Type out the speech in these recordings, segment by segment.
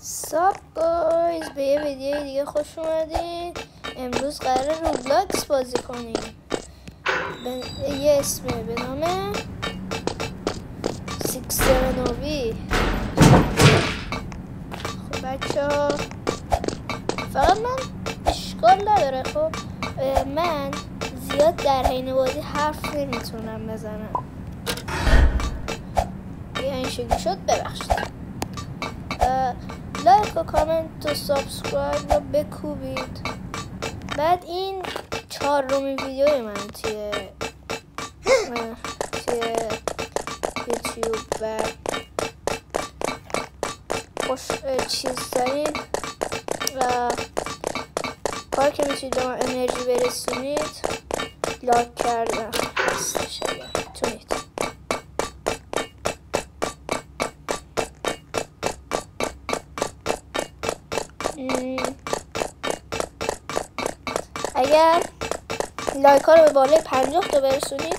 ساب گایز، به یه ویدیوی دیگه خوش اومدین. امروز قراره روبلاکس بازی کنیم. یه اسمه به نام 679V. خب بچه ها فقط من اشکال نداره. خب من زیاد در حین بازی حرف نمیتونم بزنم. یه این شکلی شد، ببخشید. لایک و کامنت و سابسکرایب رو بکوبید. بعد این 4مین ویدیوی من توی یوتیوب و خوش چیز دارید و کار که میتونید به من انرژی برسونید لایک کردن هستش اگر میتونید. اگر لایک ها رو به بالای 50 تا برسونید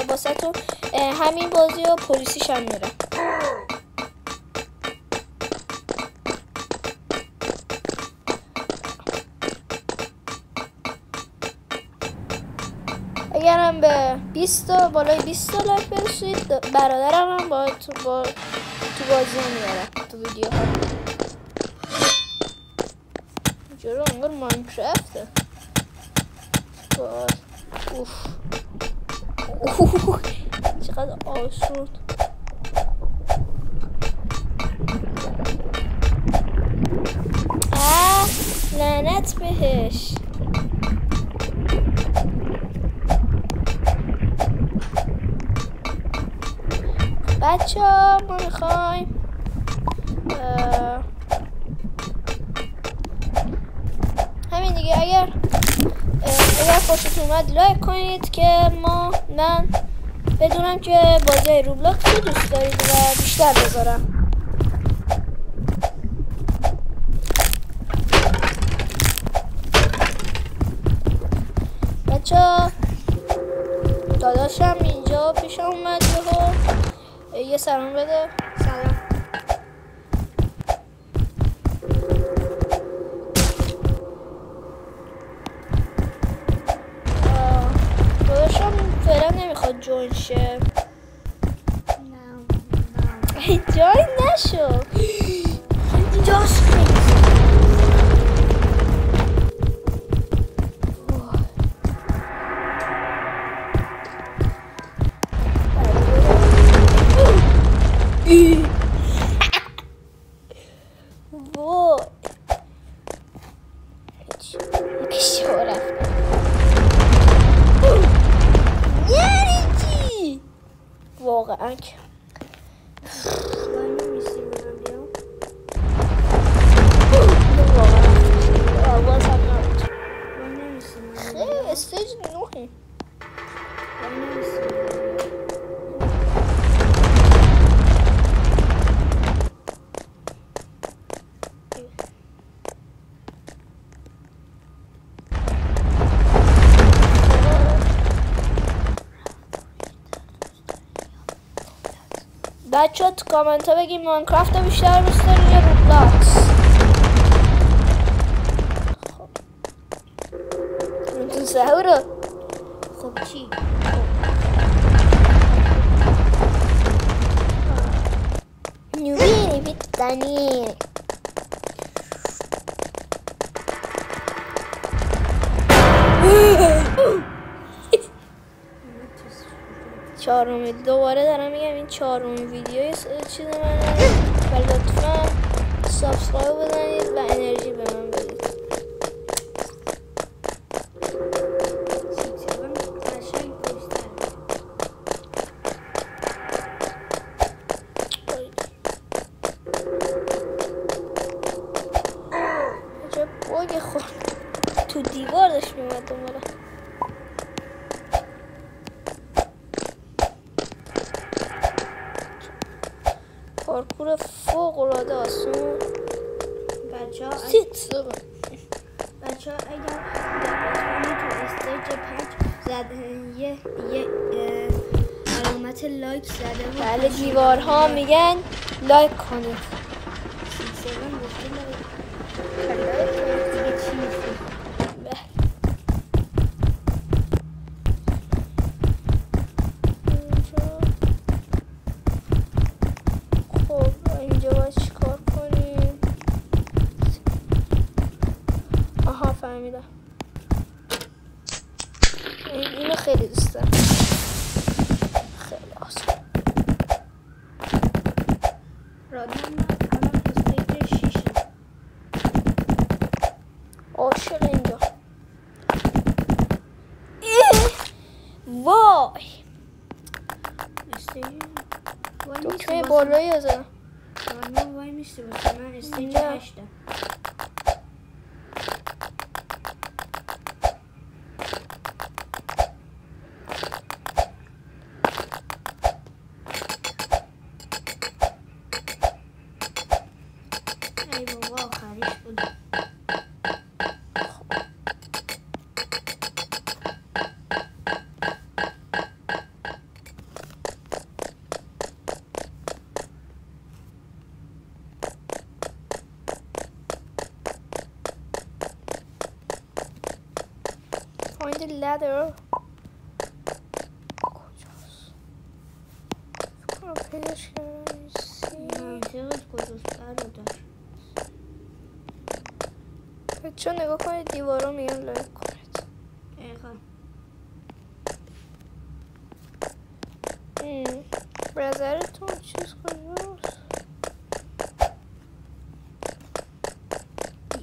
واسه تون همین بازی و پلیسیش هم میره. اگر هم به 20 تا بالای 20 تا لایک برسونید برادرم هم تو بازی هم میاره تو ویدیو ها. جورو انگار ماینکرافته. اوف چقدر آسون. لعنت بهش. بچه ها ما میخوایم همین دیگه. اگر خوشتون اومد لایک کنید که من بدونم که بازی روبلاکس رو دوست دارید و بیشتر بذارم. بچه داداشم اینجا پیشم اومد یه سلام بده. سلام. داداشم فعلا نمیخواد جوین شه. نه جوین نشو. اینجاش واقعا خیلی استیج نوحی. بچه ها تو کامنت ها بگیم ماینکرافت رو بیشتر دوست دارین یا روبلاکس. خب تو سهورو. خب چی؟ نوبینی بیتدنی 4مین دوباره دارم میگم این 4مین ویدیوی چیز منه و لطفا سابسکرایب بزنید و انرژی به من بدید. عجب باگ خورد تو دیوار داشت میومد دوباره. پارکور فوق العاده آسون. بچه‌ها اگر تو استیج 5 یه علامت لایک زده بود. بله دیوارها میگن لایک کنید. 67 گفته لایک دیگه چی میشه؟ خب اینجا باید چیکار کنیم؟ آها فهمیدم. اینو خیلی دوست دارم. خیلی آسان. رادیان من الان استیج 6 عاشق اینجا. وای استیج وای دکمه بالایی رو زدم. من وای میسته واسه من استیج نه. 8. ای بابا آخریش بود. Find the ladder. کجاست؟ فکر کنم پیداش کردم. منطقت کجاست برادر؟ چون نگاه کنید دیوارا میگن لایک کنید. دقیقا به نظرتون چیز کجاست؟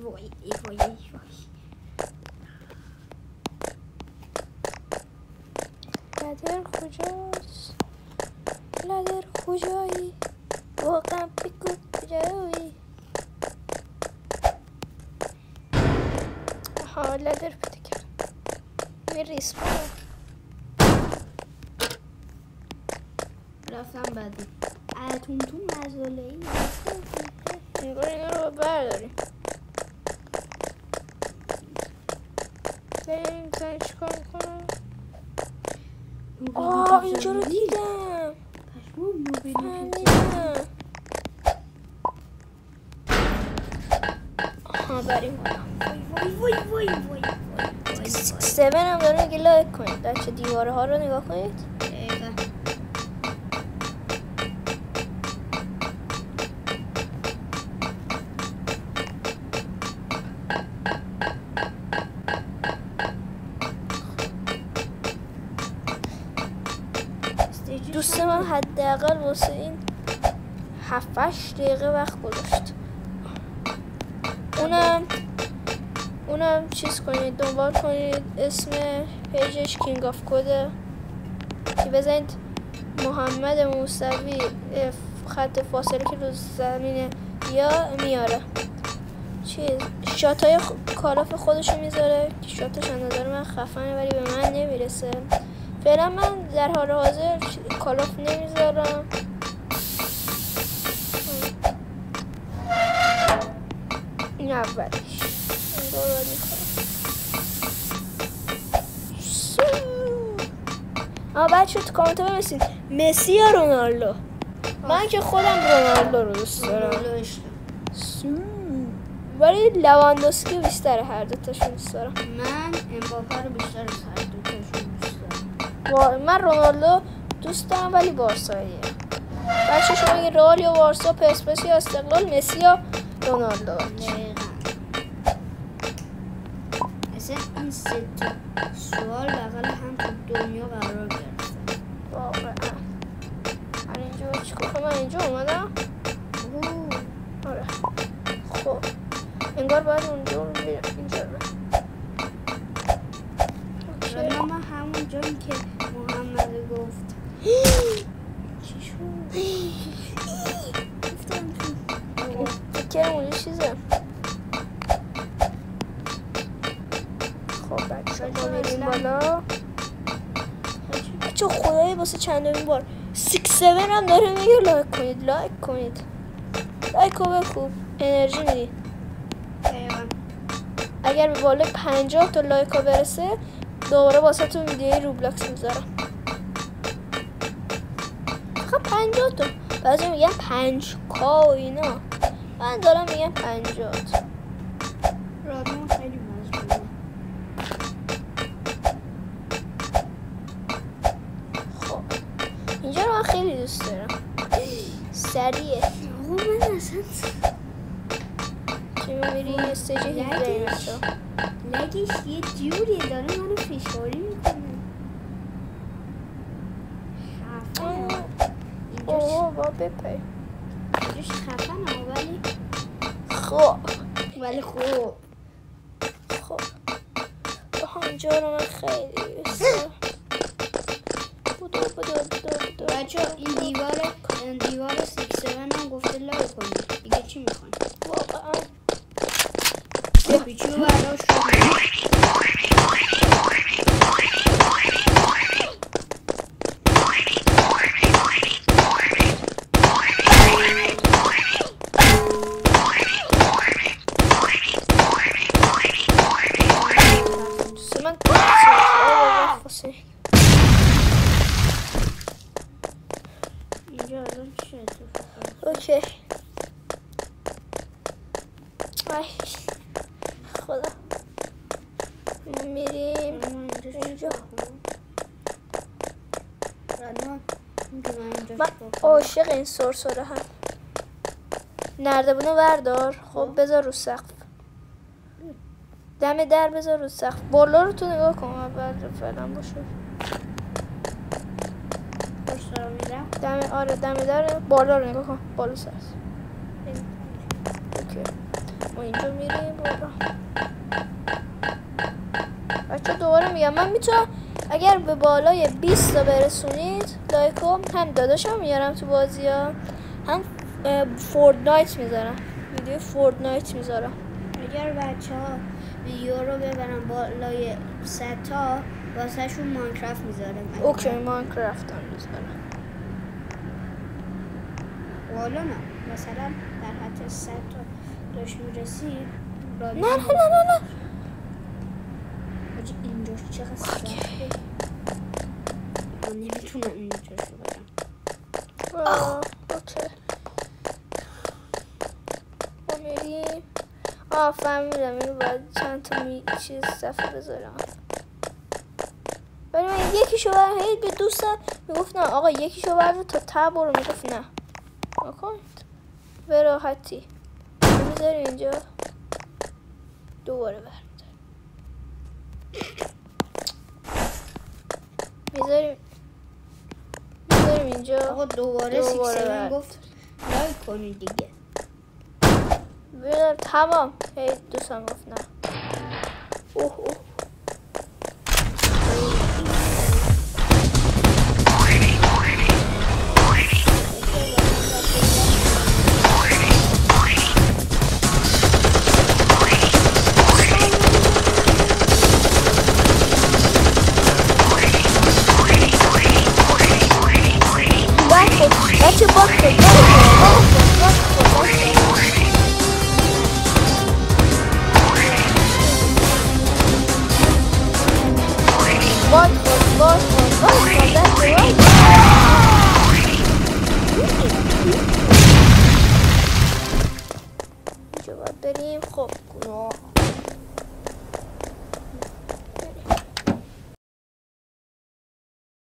وای وای وای لادر کجاست؟ لادر کجایی؟ واقعا بگو کجایی؟ آها لادر پیدا کردم. یه ریسپان رفتم بعدی تون مزاله ای انگار اینا رو برداریم. بریم زن چیکار میکنم؟ آه اینجا رو دیدم. فهمیدم. آها بریم. وای وای وای وای 7 هم داره میگه لایک کنید. بچه دیواره ها رو نگاه کنید. دقیقا دوست من حداقل واسه این 7-8 دقیقه وقت گذاشت. اونم چیز کنید، دنبال کنید، اسم پیجش کینگ آف کده که بزنید محمد موسوی خط فاصله که رو زمینه یا میاره چیز شاتای کالاف خودشو میذاره که شاتش از نظر من خفنه ولی به من نمیرسه. فعلا من در حال حاضر کالاف نمیذارم. این اولیش بچه تو کامنت بنویسید مسی یا رونالدو. من که خودم رونالدو رو دوست دارم ولی لواندوسکی بیشتره. هر دوتاشون دوست دارم. من امباپه رو بیشتر از هر دوتاشون دوست دارم. من رونالدو دوست دارم ولی بارساییه. بچه شما اگه رئال یا بارسا، پرسپولیس یا استقلال، مسی یا رونالدو. اصلا این سه تا سوال بغل هم تو دنیا قرار گرفتن. واقعا اینجا چیکار؟ من اینجا اومدم. آره خب انگار باید اونجا رو بیرم. اینجا رو من همون جایی که محمد گفت چی شد؟ فکرم اونجا چیزه. خب بچه ما میریم بالا. بچه خدایی واسه چندمین بار 6-7 هم داره میگه لایک کنید. لایک کنید. لایک رو بکوب انرژی میدی. اگر به بالا 50 تا لایک ها برسه دوباره واسه تو ویدیوی روبلاکس میذارم. فقط 50 تا. بعضی میگن 5K و اینا. من دارم میگم 50. رادیو خیلی مزبونه. خب اینجا رو من خیلی دوست دارم. سریعه. آقا من اصلا که میبری استیج 17 بچه. لگش یه جوری داره منو فشاری میکنه. خفنه. اوه با بپی. اینجاش خفنه ولی خب خب خب اینجا رو من خیلی دوست دارم. بدو بچه این دیوار 6-7 هم گفته لایک کنید. دیگه چی میخواین؟ واقعا پیچو براش اینجا الان چه اتفاقی؟ اوکی. ای خدا. میریم اینجا. من عاشق این سرسره هم. نردبونو وردار. خب بذار رو سقف. دم در بذار رو سقف. بالا رو تو نگاه کن اول فعلا باشه. دم در بالا رو نگاه کن. بالا سرس. اوکی. ما اینجا میریم بالا. بچه دوباره میگم من میتونم اگر به بالای 20 تا برسونید لایکو هم داداشم میارم تو بازی ها، هم فورتنایت میذارم، ویدیو فورتنایت میذارم. اگر بچه ها ویدیو رو ببرن بالای 100 تا واسه شون ماینکرافت میذارم. اوکی ماینکرافت هم میذارم. والا نه مثلا در حد 100 تا داشت میرسید. نه اینجا چقدر سخته. من نمیتونم اینجا شو برم. اوکی ما میریم. فهمیدم اینو باید چند تا چیز صفحه بذارم. ولی من یکیشو برم به دوستم میگفت نه آقا یکیشو برم تا ته برو، میگفت نه نکنید به راحتی میذاری اینجا دوباره برمیداریم میذاریم اینجا. آقا دوباره 6 گفت لایک کنید دیگه. ببینم تمام. هی دوستم گفت نه. اوه بچه باید